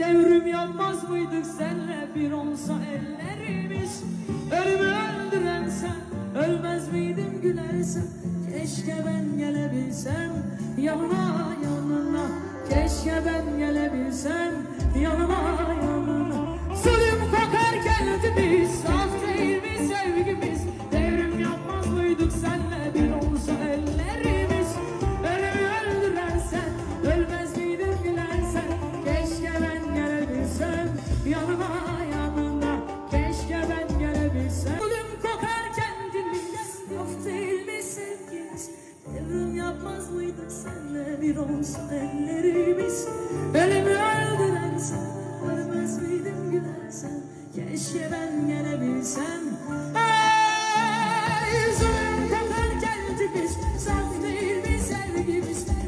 Devrim yapmaz mıydık senle bir olsa ellerimiz? Ölümü öldüren sen, ölmez miydim gülersen? Keşke ben gelebilsem yanına yanına. Keşke ben gelebilsem yanına yanına. Zulüm kokarken ötümüz, saf değil mi sevgimiz? Devrim yapmaz mıydık senle bir olsa ellerimiz? Ölümü öldüren sen, ölmez miydim gülersen? Keşke ben gelebilsem yanına yanına. Keşke ben gelebilsem. Zulüm kokarken dilimiz, saf değil mi sevgimiz? Devrim yapmaz mıydık senle bir olsa ellerimiz? Ölümü öldüren sen, ölmez miydim gülersen? Keşke ben gelebilsem